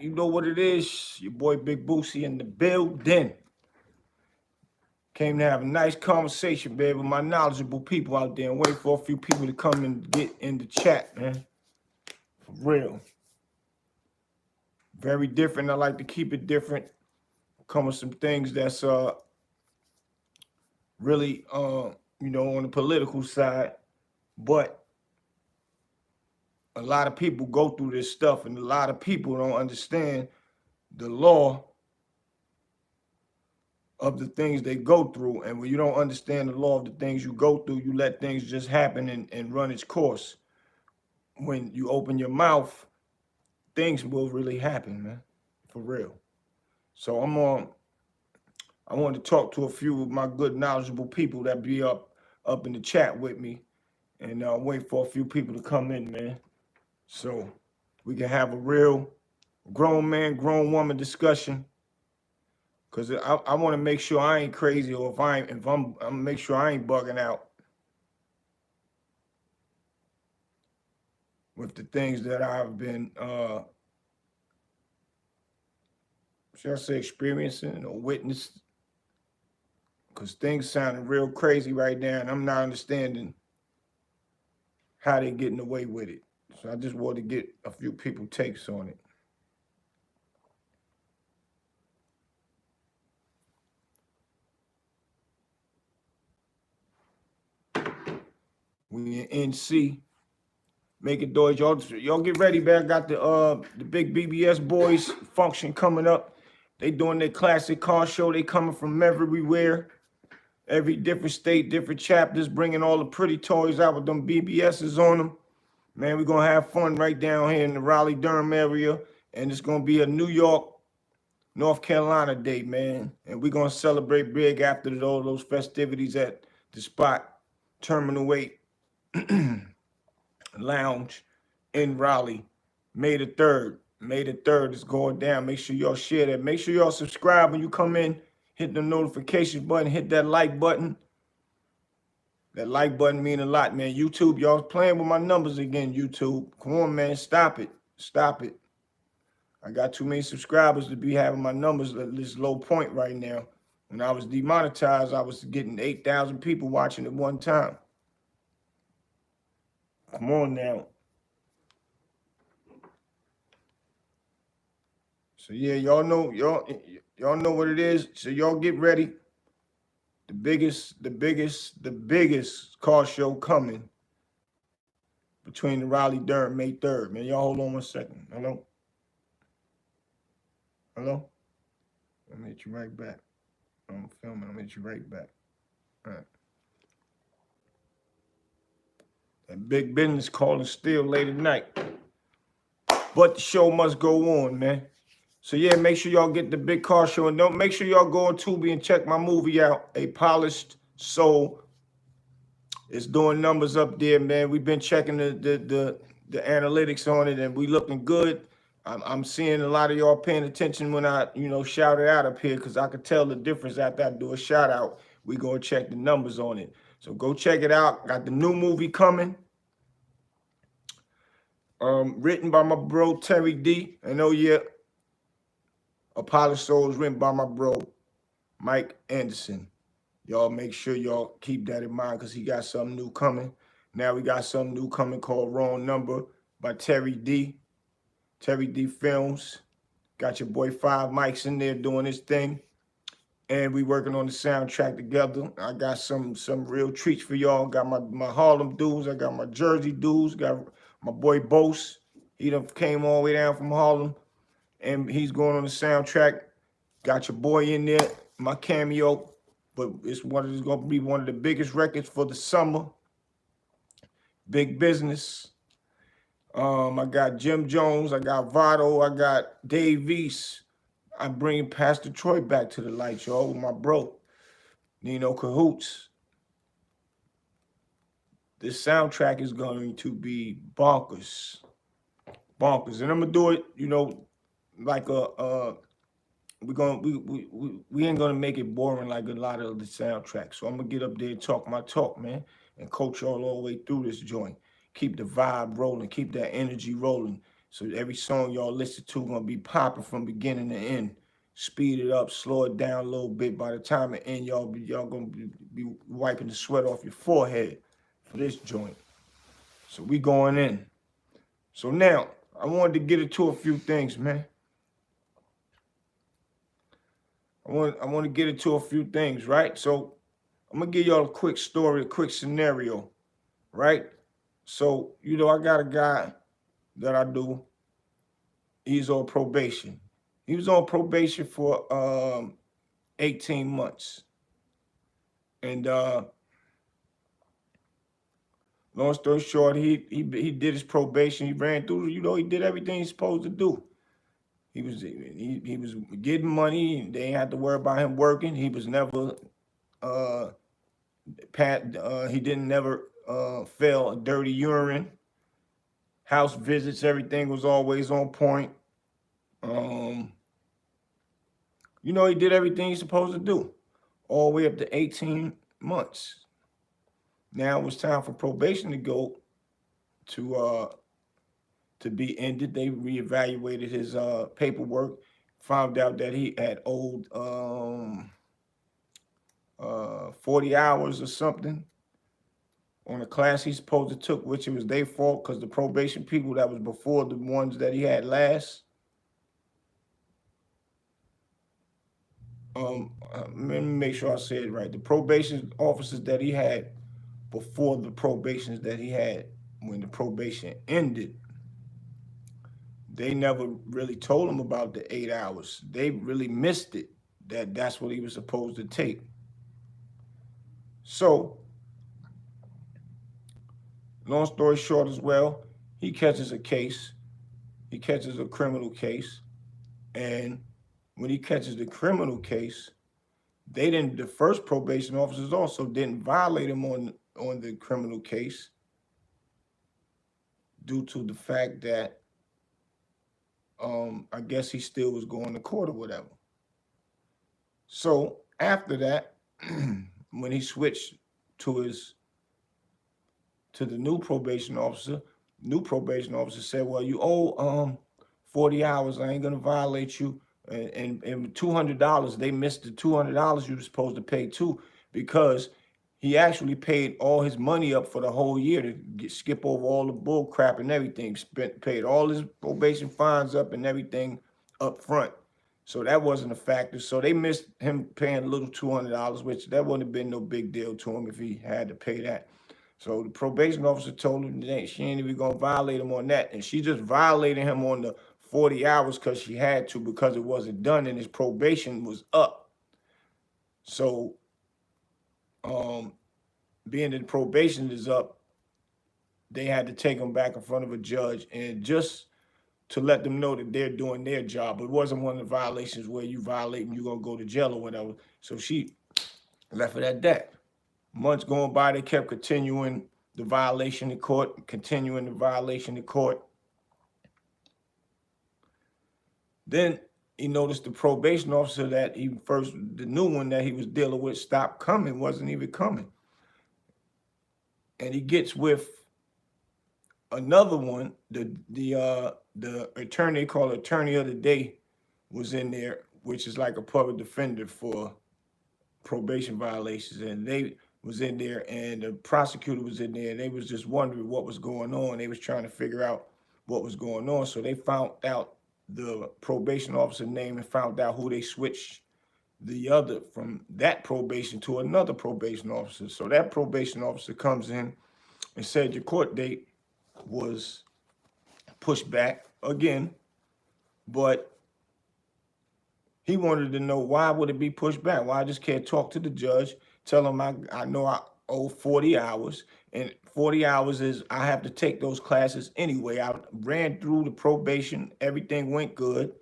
You know what it is. Your boy Big Boosie in the building. Came to have a nice conversation, baby, with my knowledgeable people out there and wait for a few people to come and get in the chat, man. For real. Very different. I like to keep it different. Come with some things that's really on the political side. But a lot of people go through this stuff and a lot of people don't understand the law of the things they go through. And when you don't understand the law of the things you go through, you let things just happen and run its course. When you open your mouth, things will really happen, man, for real. So I want to talk to a few of my good, knowledgeable people that be up in the chat with me, and wait for a few people to come in, man, so we can have a real grown man, grown woman discussion. Cause I want to make sure I ain't crazy, or if I'm make sure I ain't bugging out with the things that I've been, should I say, experiencing or witnessed. Cause things sounding real crazy right now, and I'm not understanding how they getting away with it. So I just want to get a few people takes on it. We in NC. Make it doors. Y'all get ready, man. I got the big BBS boys function coming up. They doing their classic car show. They coming from everywhere. Every different state, different chapters, bringing all the pretty toys out with them BBSs on them. Man, we're going to have fun right down here in the Raleigh-Durham area. And it's going to be a New York, North Carolina day, man. And we're going to celebrate big after all those festivities at the spot, Terminal 8 Lounge in Raleigh. May the 3rd. May the 3rd is going down. Make sure y'all share that. Make sure y'all subscribe when you come in. Hit the notification button. Hit that like button. That like button mean a lot, man. YouTube, y'all playing with my numbers again, YouTube. Come on, man. Stop it. Stop it. I got too many subscribers to be having my numbers at this low point right now. When I was demonetized, I was getting 8,000 people watching at one time. Come on now. So yeah, y'all know what it is. So y'all get ready. The biggest car show coming between the Raleigh-Durham, May 3rd. Man, y'all hold on 1 second. Hello? Hello? I'm gonna hit you right back. I'm filming. I'm gonna hit you right back. All right. That big business calling still late at night. But the show must go on, man. So yeah, make sure y'all get the big car show, and don't make sure y'all go on Tubi and check my movie out, A Polished Soul. It's doing numbers up there, man. We've been checking the analytics on it, and we looking good. I'm seeing a lot of y'all paying attention when I shout it out up here, because I could tell the difference after I do a shout out. We go check the numbers on it. So go check it out. Got the new movie coming. Written by my bro Terry D. And oh yeah, A Polished Soul is written by my bro Mike Anderson. Y'all make sure y'all keep that in mind, because he got something new coming. Now we got something new coming called Wrong Number by Terry D. Terry D Films. Got your boy 5 Mics in there doing his thing. And we working on the soundtrack together. I got some real treats for y'all. Got my Harlem dudes. I got my Jersey dudes. Got my boy Bose. He done came all the way down from Harlem, and he's going on the soundtrack. Got your boy in there, my cameo. But it's going to be one of the biggest records for the summer. Big business. I got Jim Jones. I got Votto. I got Dave East. I'm bringing Pastor Troy back to the light, y'all, with my bro, Nino Cahoots. This soundtrack is going to be bonkers. Bonkers. And I'm going to do it, like we ain't gonna make it boring like a lot of the soundtracks. So I'm gonna get up there and talk my talk, man, and coach y'all all the way through this joint. Keep the vibe rolling, keep that energy rolling. So every song y'all listen to gonna be popping from beginning to end. Speed it up, slow it down a little bit. By the time it end, y'all gonna be wiping the sweat off your forehead for this joint. So we going in. So now I wanted to get into a few things, man. I want to get into a few things, right? So I'm gonna give y'all a quick story, a quick scenario, right? So I got a guy that I do. He's on probation. He was on probation for 18 months. And long story short, he did his probation. He ran through, he did everything he's supposed to do. He was getting money. They ain't had to worry about him working. He was never he didn't never fail a dirty urine. House visits, everything was always on point. He did everything he's supposed to do, all the way up to 18 months. Now it was time for probation to go to be ended. They reevaluated his paperwork, found out that he had owed 40 hours or something on a class he's supposed to took, which it was their fault because the probation people that was before the ones that he had last. Let me make sure I said it right. The probation officers that he had before the probations that he had when the probation ended, they never really told him about the 8 hours. They really missed it, that's what he was supposed to take. So, long story short as well, he catches a case. He catches a criminal case. And when he catches the criminal case, the first probation officers also didn't violate him on the criminal case due to the fact that I guess he still was going to court or whatever. So after that, when he switched to the new probation officer said, well, you owe 40 hours. I ain't gonna violate you. And $200, they missed the $200 you were supposed to pay too, because he actually paid all his money up for the whole year to skip over all the bull crap and everything. Paid all his probation fines up and everything up front. So that wasn't a factor. So they missed him paying a little $200, which that wouldn't have been no big deal to him if he had to pay that. So the probation officer told him that she ain't even gonna violate him on that. And she just violated him on the 40 hours because she had to, because it wasn't done and his probation was up. So being that probation is up, they had to take him back in front of a judge and just to let them know that they're doing their job. It wasn't one of the violations where you violate and you're gonna go to jail or whatever. So she left it at that. Months going by, they kept continuing the violation in court. Then he noticed the probation officer that the new one that he was dealing with stopped coming, wasn't even coming. And he gets with another one, the attorney called attorney of the day was in there, which is like a public defender for probation violations. And they was in there and the prosecutor was in there and they was just wondering what was going on. They was trying to figure out what was going on. So they found out the probation officer name and found out who they switched from that probation to another probation officer. So that probation officer comes in and said your court date was pushed back again, but he wanted to know why would it be pushed back? Why I just can't talk to the judge, tell him I know I owe 40 hours, and 40 hours is I have to take those classes anyway. I ran through the probation, everything went good.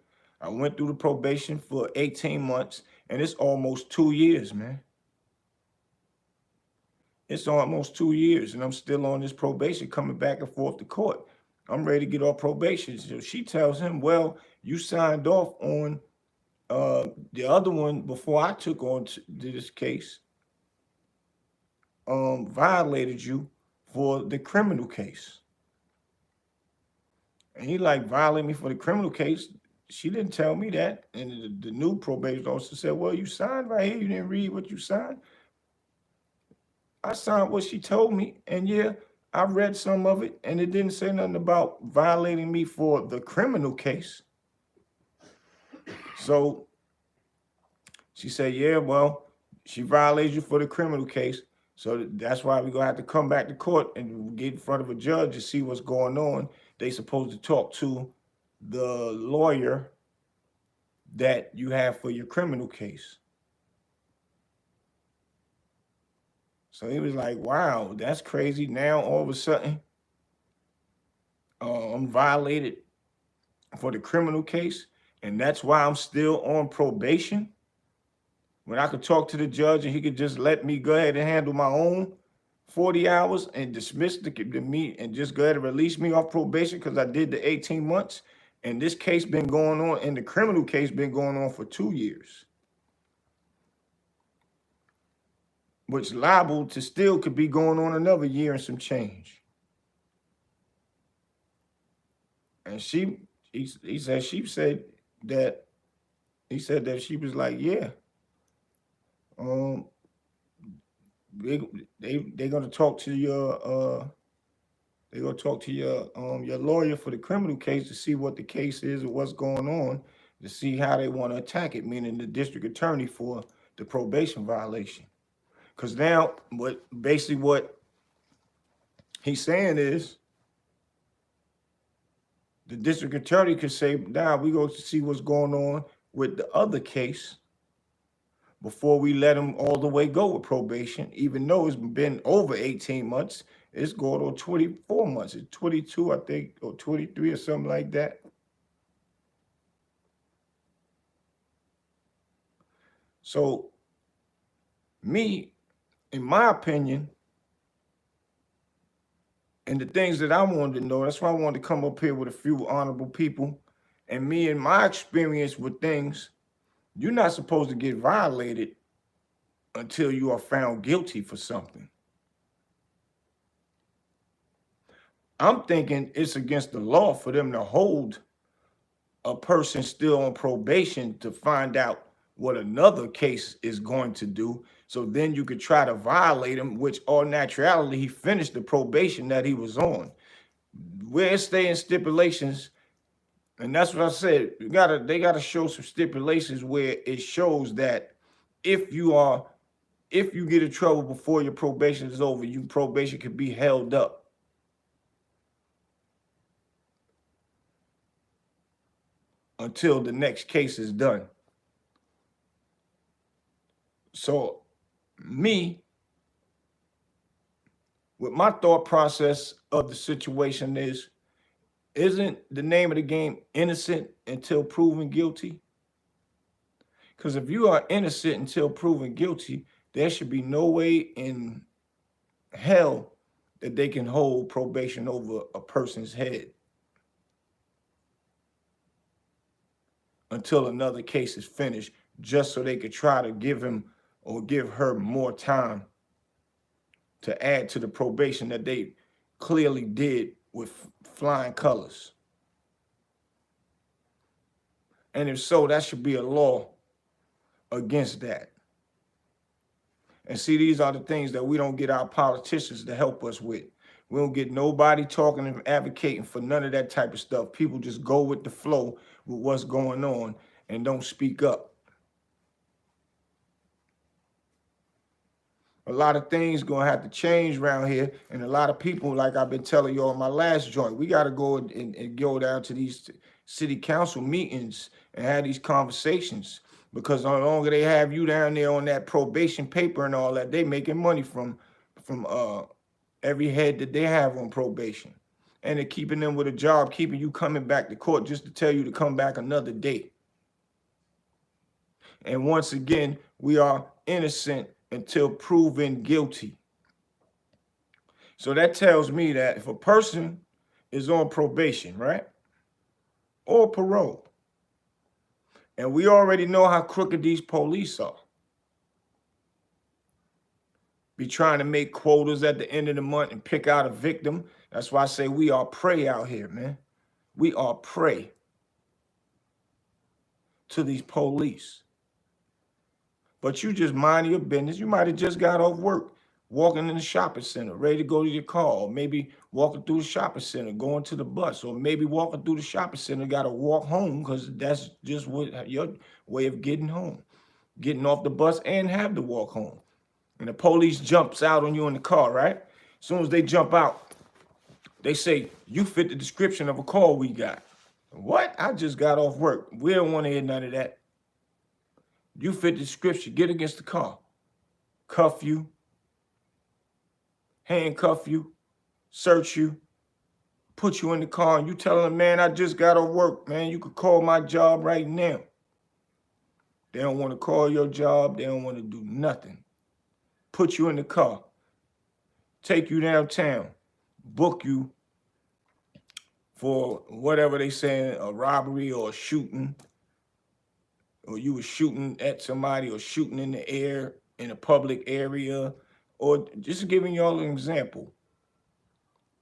I went through the probation for 18 months, and it's almost 2 years, man. It's almost 2 years, and I'm still on this probation, coming back and forth to court. I'm ready to get off probation. So she tells him, well, you signed off on the other one before I took on to this case, violated you for the criminal case. And he like violated me for the criminal case. She didn't tell me that. And the new probation officer said, well, you signed right here. You didn't read what you signed. I signed what she told me. And yeah, I read some of it. And it didn't say nothing about violating me for the criminal case. So she said, yeah, well, she violated you for the criminal case. So that's why we're going to have to come back to court and get in front of a judge to see what's going on. They supposed to talk to the lawyer that you have for your criminal case. So he was like, wow, that's crazy. Now all of a sudden, I'm violated for the criminal case. And that's why I'm still on probation. When I could talk to the judge and he could just let me go ahead and handle my own 40 hours and dismiss the me and just go ahead and release me off probation because I did the 18 months. And this case been going on, and the criminal case been going on for 2 years. Which liable to still could be going on another year and some change. And he said that she was like, yeah, they're gonna talk to your your lawyer for the criminal case to see what the case is or what's going on, to see how they want to attack it, meaning the district attorney for the probation violation. Because now what he's saying is the district attorney could say, now we go to see what's going on with the other case before we let him all the way go with probation, even though it's been over 18 months. It's going on 24 months. It's 22, I think, or 23 or something like that. So me, in my opinion, and the things that I wanted to know, that's why I wanted to come up here with a few honorable people. And me and my experience with things, you're not supposed to get violated until you are found guilty for something. I'm thinking it's against the law for them to hold a person still on probation to find out what another case is going to do. So then you could try to violate him, which all naturality, he finished the probation that he was on. Where it stay in stipulations, and that's what I said, they gotta show some stipulations where it shows that if you get in trouble before your probation is over, your probation could be held up. Until the next case is done. So me, with my thought process of the situation is, isn't the name of the game innocent until proven guilty? Because if you are innocent until proven guilty, there should be no way in hell that they can hold probation over a person's head until another case is finished, just so they could try to give him or give her more time to add to the probation that they clearly did with flying colors. And if so, that should be a law against that. And see, these are the things that we don't get our politicians to help us with. We don't get nobody talking and advocating for none of that type of stuff. People just go with the flow with what's going on and don't speak up. A lot of things gonna have to change around here, and a lot of people, like I've been telling you on my last joint, we got to go and go down to these city council meetings and have these conversations, because the longer they have you down there on that probation paper and all that, they making money from every head that they have on probation, and they're keeping them with a job, keeping you coming back to court just to tell you to come back another day. And once again, we are innocent until proven guilty. So that tells me that if a person is on probation, right, or parole, and we already know how crooked these police are, be trying to make quotas at the end of the month and pick out a victim. That's why I say we are prey out here, man. We are prey to these police. But you just mind your business. You might have just got off work, walking in the shopping center, ready to go to your car, or maybe walking through the shopping center, going to the bus, or maybe walking through the shopping center, got to walk home because that's just what your way of getting home, getting off the bus and have to walk home. And the police jumps out on you in the car, right? As soon as they jump out, they say, you fit the description of a call we got. What? I just got off work. We don't want to hear none of that. You fit the description. Get against the car. Cuff you. Handcuff you. Search you. Put you in the car. And you tell them, man, I just got off work, man. You could call my job right now. They don't want to call your job. They don't want to do nothing. Put you in the car. Take you downtown. Book you for whatever they saying, a robbery or a shooting. Or you were shooting at somebody or shooting in the air in a public area, or just giving y'all an example.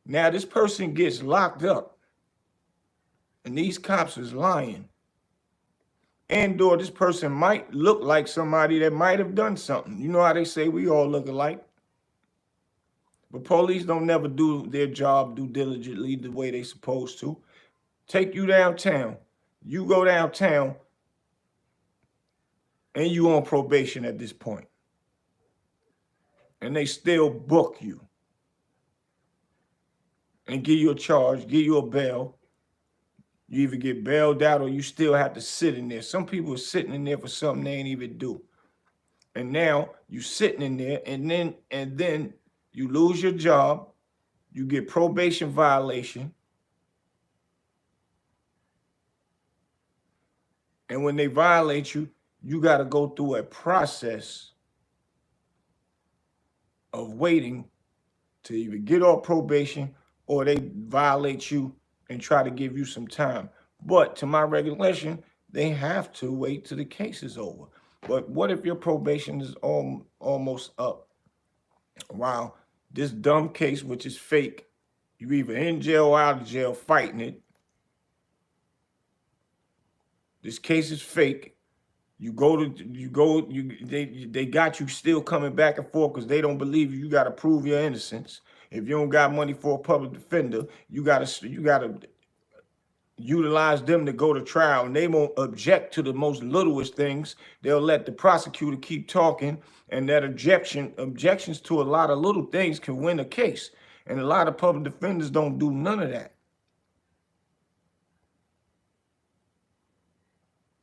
Now this person gets locked up and these cops is lying. And or this person might look like somebody that might have done something. You know how they say we all look alike? But police don't never do their job do diligently the way they supposed to. Take you downtown. You go downtown and you on probation at this point. And they still book you. And give you a charge, give you a bail. You either get bailed out or you still have to sit in there. Some people are sitting in there for something they ain't even do. And now you sitting in there and then you lose your job. You get probation violation. And when they violate you, you got to go through a process of waiting to either get off probation or they violate you and try to give you some time. But to my recollection, they have to wait till the case is over. But what if your probation is almost up? Wow, this dumb case, which is fake, you either in jail or out of jail fighting it. This case is fake. They got you still coming back and forth because they don't believe you. You got to prove your innocence. If you don't got money for a public defender, you gotta utilize them to go to trial, and they won't object to the most littlest things. They'll let the prosecutor keep talking, and that objections to a lot of little things can win a case. And a lot of public defenders don't do none of that.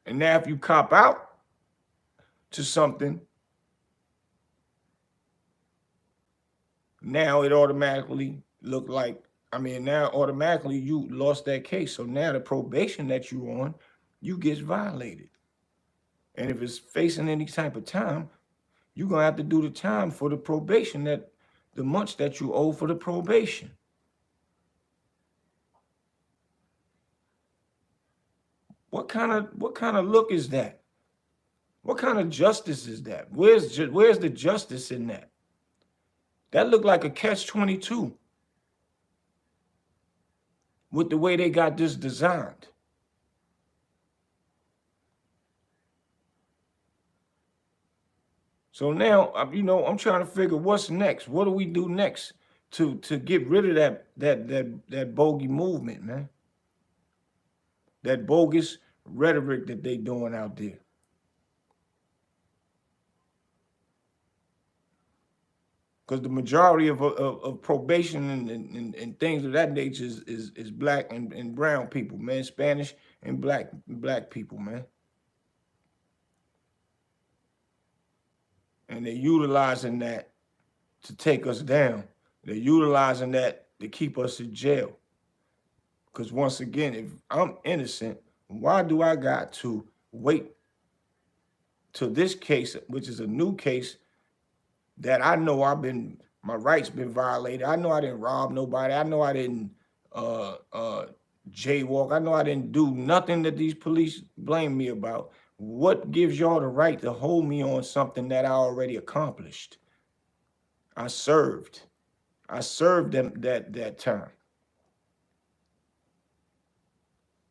And now if you cop out to something, now it automatically look like, now automatically you lost that case. So now the probation that you on, you get violated. And if it's facing any type of time, you're going to have to do the time for the probation, that the months that you owe for the probation. What kind of look is that? What kind of justice is that? Where's the justice in that? That looked like a catch-22 with the way they got this designed. So now, I'm trying to figure what's next. What do we do next to get rid of that bogey movement, man? That bogus rhetoric that they doing out there. Because the majority of probation and things of that nature is black and brown people, man. Spanish and black people, man. And they're utilizing that to take us down. They're utilizing that to keep us in jail. Because once again, if I'm innocent, why do I got to wait till this case, which is a new case, that I know my rights been violated. I know I didn't rob nobody. I know I didn't jaywalk. I know I didn't do nothing that these police blame me about. What gives y'all the right to hold me on something that I already accomplished? I served them that time.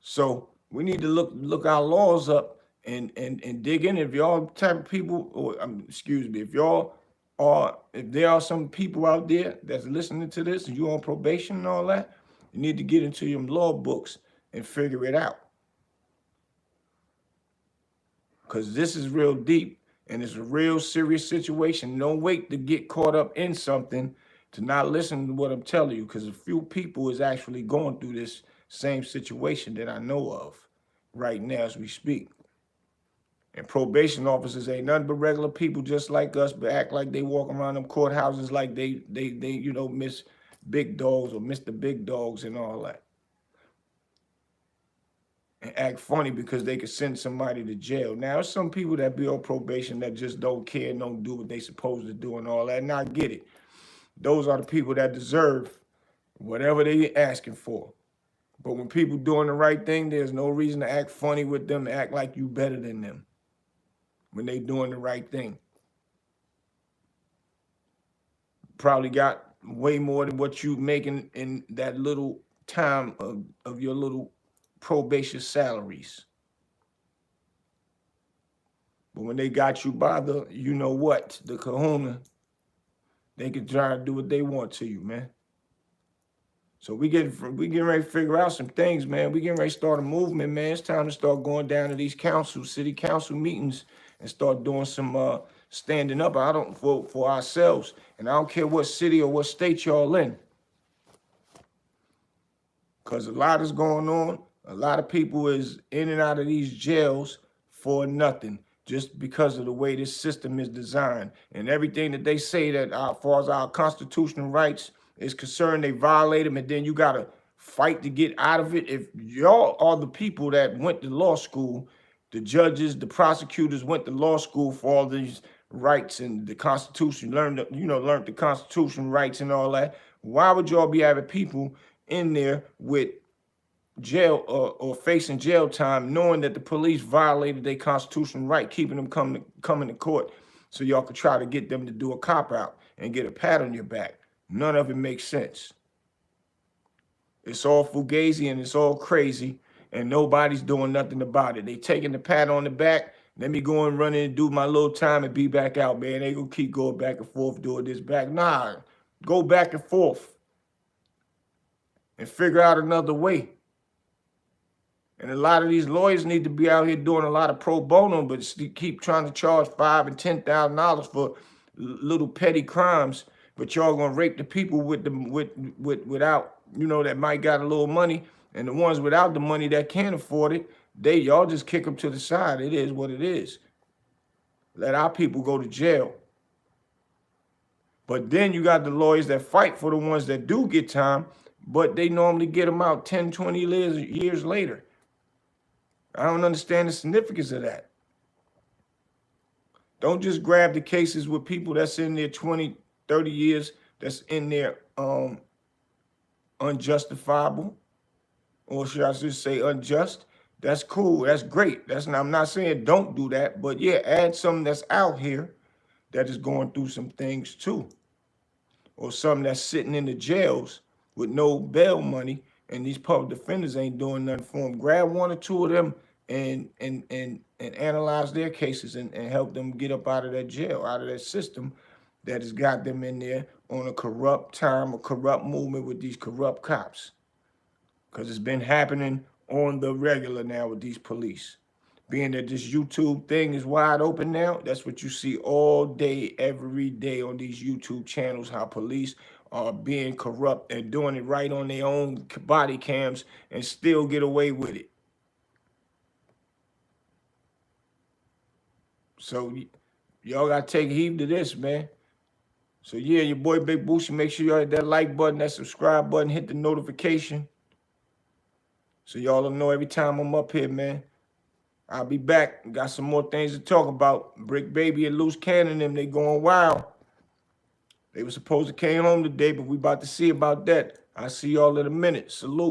So we need to look our laws up and dig in. If y'all type of people, or excuse me, if there are some people out there that's listening to this and you on probation and all that, you need to get into your law books and figure it out. Because this is real deep and it's a real serious situation. Don't wait to get caught up in something to not listen to what I'm telling you, because a few people is actually going through this same situation that I know of right now as we speak. And probation officers ain't nothing but regular people just like us, but act like they walk around them courthouses like they Miss Big Dogs or Mr. Big Dogs and all that. And act funny because they could send somebody to jail. Now, there's some people that be on probation that just don't care and don't do what they supposed to do and all that, and I get it. Those are the people that deserve whatever they asking for. But when people doing the right thing, there's no reason to act funny with them, to act like you better than them when they doing the right thing. Probably got way more than what you making in that little time of your little probation salaries. But when they got you by the, you know what, the kahuna, they can try to do what they want to you, man. So we getting ready to figure out some things, man. We getting ready to start a movement, man. It's time to start going down to these city council meetings and start doing some standing up for ourselves. And I don't care what city or what state y'all in. Because a lot is going on. A lot of people is in and out of these jails for nothing, just because of the way this system is designed. And everything that they say that as far as our constitutional rights is concerned, they violate them, and then you got to fight to get out of it. If y'all are the people that went to law school, the judges, the prosecutors went to law school for all these rights and the Constitution, learned the Constitution rights and all that, why would y'all be having people in there with jail or facing jail time, knowing that the police violated their constitutional right, keeping them coming to court, so y'all could try to get them to do a cop-out and get a pat on your back? None of it makes sense. It's all fugazi and it's all crazy, and nobody's doing nothing about it. They taking the pat on the back. Let me go and run in and do my little time and be back out, man. They gonna keep going back and forth doing this back. Nah, go back and forth and figure out another way. And a lot of these lawyers need to be out here doing a lot of pro bono, but keep trying to charge $5,000 and $10,000 for little petty crimes. But y'all gonna rape the people without, that might got a little money, and the ones without the money that can't afford it, y'all just kick them to the side. It is what it is. Let our people go to jail. But then you got the lawyers that fight for the ones that do get time, but they normally get them out 10, 20 years later. I don't understand the significance of that. Don't just grab the cases with people that's in there 20, 30 years, that's in there unjustifiable, or should I just say unjust. That's cool. That's great. I'm not saying don't do that, but yeah, add something that's out here that is going through some things too, or something that's sitting in the jails with no bail money, and these public defenders ain't doing nothing for them. Grab one or two of them and analyze their cases and help them get up out of that jail, out of that system that has got them in there on a corrupt time, a corrupt movement with these corrupt cops. Because it's been happening on the regular now with these police. Being that this YouTube thing is wide open now, that's what you see all day, every day on these YouTube channels, how police are being corrupt and doing it right on their own body cams and still get away with it. So y'all got to take heed to this, man. So yeah, your boy Big Boosie, make sure y'all hit that like button, that subscribe button, hit the notification, so y'all will know every time I'm up here, man. I'll be back. Got some more things to talk about. Brick Baby and Loose Cannon, them, they going wild. They were supposed to came home today, but we about to see about that. I'll see y'all in a minute. Salute.